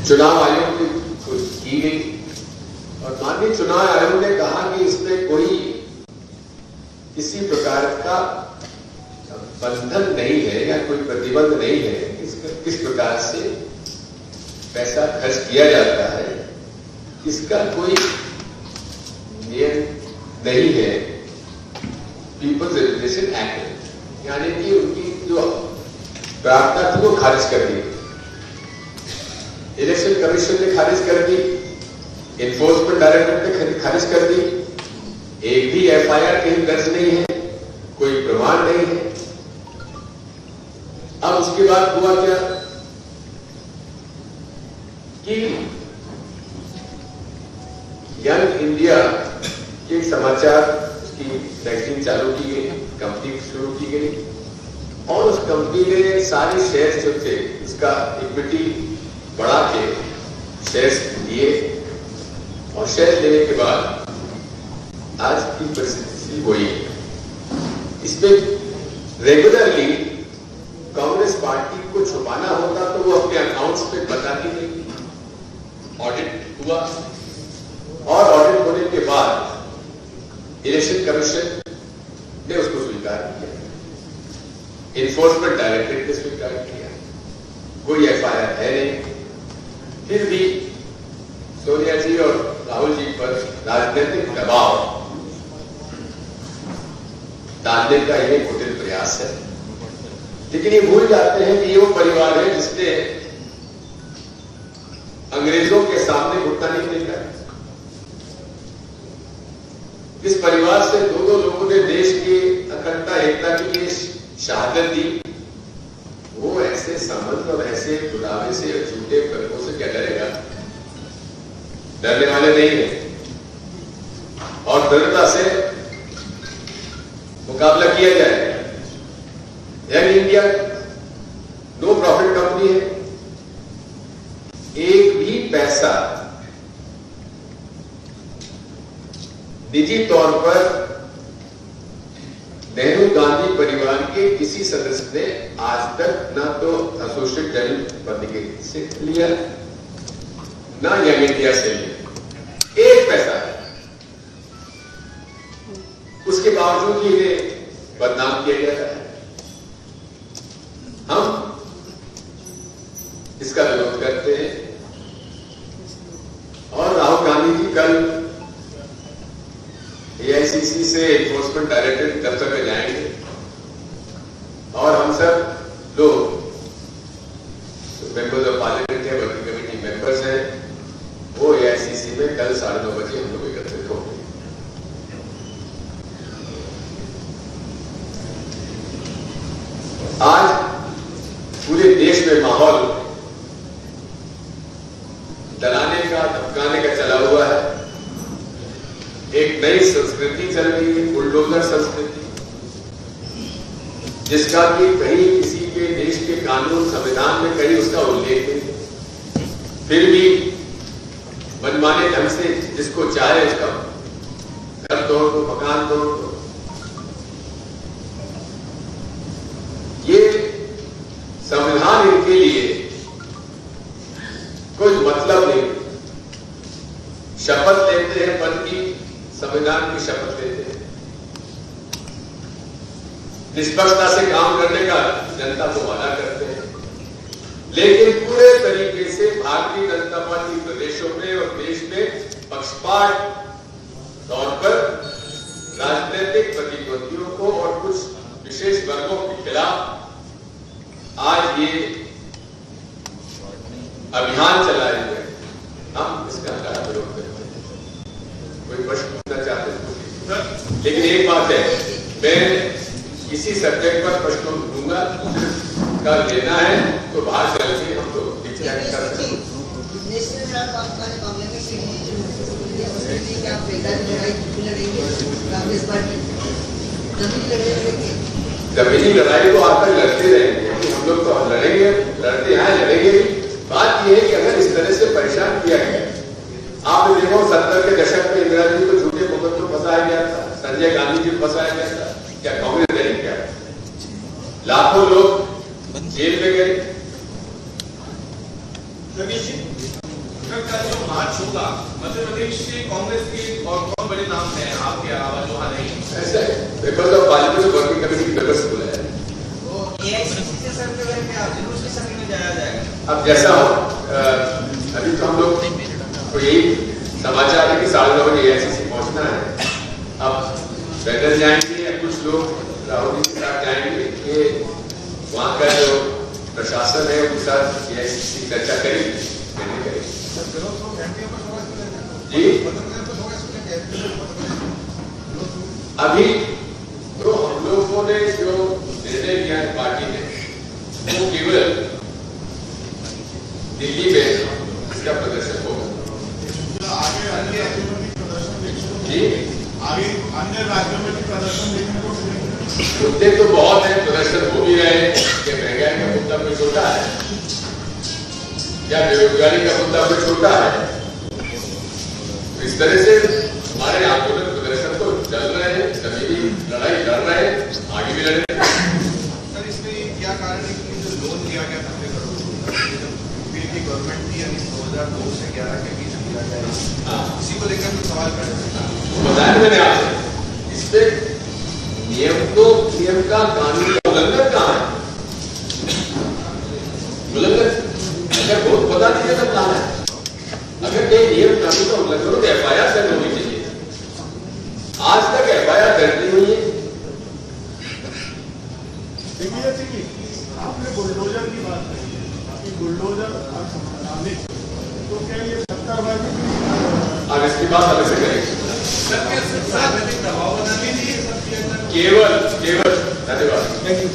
चुनाव आयोग की गई और माननीय चुनाव आयोग ने कहा कि इसमें कोई किसी प्रकार का बंधन नहीं है या कोई प्रतिबंध नहीं है, किस प्रकार से पैसा खर्च किया जाता है, इसका कोई नियम नहीं है। पीपल्स रिप्रेजेंटेशन एक्ट यानी कि उनकी जो प्रार्थना थी वो खारिज कर दी, इलेक्शन कमीशन ने खारिज कर दी, इन्फोर्समेंट डायरेक्टरेट ने खारिज कर दी। एक भी एफआईआर कहीं दर्ज नहीं है, कोई प्रमाण नहीं है। अब उसके बाद हुआ क्या कि यंग इंडिया के समाचार उसकी मैगजीन चालू की गई, कंपनी शुरू की गई और उस कंपनी ने सारे शेयर्स जो थे उसका इक्विटी बढ़ा के शेयर्स दिए और शेयर्स लेने के बाद आज की परिस्थिति वही है। इसमें रेगुलरली कांग्रेस पार्टी को छुपाना होता तो वो अपने अकाउंट्स पे बताती नहीं। ऑडिट हुआ और ऑडिट होने के बाद इलेक्शन कमीशन ने उसको स्वीकार किया, इन्फोर्समेंट डायरेक्टरेट ने स्वीकार किया, कोई एफआईआर है नहीं। फिर भी सोनिया जी और राहुल जी पर राजनीतिक दबाव डालने का ये कुटिल प्रयास है। लेकिन ये भूल जाते हैं कि ये वो परिवार है जिसने अंग्रेजों के सामने घुटना नहीं टेका। इस परिवार से दो लोगों ने देश की अखंडता एकता के लिए शहादत दी। वो ऐसे संबंध और ऐसे बुलावे से और झूठे कदमों से क्या डरेगा? डरने वाले नहीं है और दृढ़ता से मुकाबला किया जाएगा। Young India no profit company है, एक भी पैसा निजी तौर पर नेहरू गांधी परिवार के किसी सदस्य ने आज तक ना तो एसोसिएट जर्नल पत्रिका से लिया ना यंग इंडिया से लिया, एक पैसा है। उसके बावजूद ये बदनाम किया जाता है। हम इसका विरोध करते हैं और राहुल गांधी जी कल एआईसीसी से इन्फोर्समेंट डायरेक्टरेट दफ्तर में जाएंगे और हम सब लोग मेंबर्स ऑफ पार्लियामेंट है, वर्किंग कमेटी मेंबर्स हैं, वो एआईसीसी में कल 9:30 बजे हम लोग एकत्रित होंगे। आज पूरे देश में माहौल डराने का, धमकाने का चला हुआ है। एक नई संस्कृति चल रही है, बुलडोजर संस्कृति, जिसका कि कहीं किसी के देश के कानून संविधान में कहीं उसका उल्लेख नहीं। फिर भी मनमाने ढंग से जिसको चाहे उसका घर तोड़ दो, मकान तोड़ दो। ये संविधान इनके लिए कोई मतलब नहीं। शपथ लेते हैं, पद की संविधान की शपथ लेते हैं, निष्पक्षता से काम करने का जनता को वादा करते हैं, लेकिन पूरे तरीके से भारतीय जनता पार्टी प्रदेशों में और देश में पक्षपात तौर पर राजनीतिक प्रतिद्वंदियों को और कुछ विशेष वर्गों के खिलाफ आज ये अभियान चलाए हुए हम इसका कड़ा विरोध करते हैं। कोई प्रश्न पूछना चाहते हैं? लेकिन एक बात है, मैं किसी सब्जेक्ट पर प्रश्न दूंगा, का लेना है तो बाहर चल के हम लोग डिस्कस करते हैं। जमीनी लड़ाई तो आकर लड़ते रहेंगे, हम लोग तो लड़ेंगे, लड़ते हैं, लड़ेंगे भी। बात यह है कि अगर इस तरह से परेशान किया गया, आपने देखो 70 के दशक में इंदिरा जी को झूठे मुकदमे में फंसाया गया था, संजय गांधी जी को फंसाया गया था, क्या कांग्रेस ने किया? लाखों लोग जेल में गए। शिक्षक का जो मार्च होगा मध्य प्रदेश से कांग्रेस के और कौन बड़े नाम हैं आपके अलावा जो वहाँ नहीं? ऐसा है, paper of parliament working committee की पेपर स्कूल है। तो एआईसीसी से सर पे क्या जुलूस की शक्ल में जाया जाएगा? अब जैसा हो, अभी तो हम लोग तो यही समाचार है कि 9:30 बजे एआईसीसी पहुंचना है। अब पैदल जाएंगे या कुछ लोग राहुल जी के साथ जाएंगे कि वहाँ का जो प्रशासन है उनके साथ एआईसीसी चर्चा करेगी नहीं करेगी। जी अभी तो हम लोगों ने जो निर्णय लिया है पार्टी ने वो केवल दिल्ली में इसका प्रदर्शन होगा। आगे अन्य राज्यों में भी प्रदर्शन देखने जी आगे अन्य राज्यों में भी प्रदर्शन देखने को मिलेंगे। मुद्दे तो बहुत है, प्रदर्शन हो भी रहे हैं कि महंगाई का मुद्दा कोई छोटा है या बेरोजगारी का मुद्दा कोई छोटा है। तो इस तरह से हमारे आंदोलन प्रदर्शन तो चल रहे हैं, सभी भी लड़ाई लड़ रहे हैं, आगे भी लड़ेंगे। सर इसमें क्या कारण है कि जो लोन दिया गया 90 करोड़ यूपी की गवर्नमेंट की यानी 2002 से 11 के बीच दिया गया, इसी को लेकर कुछ सवाल कर रहे हैं। बताया मैंने आपसे, इस पे नियम का कानून का उल्लंघन कहाँ है? उल्लंघन अगर बहुत बता दीजिए तो कहाँ है? अगर कोई नियम कानून का उल्लंघन हो तो एफआईआर दर्ज होनी चाहिए। आज तक एफआईआर दर्ज नहीं हुई है। आपने बुलडोजर की बात कही है कि बुलडोजर तो क्या ये सत्ताबाजी अब इसकी बात अलग से करेंगे। राजनीतिक दबाव बनाने के लिए सब किया जाए। केवल धन्यवाद। Thank you.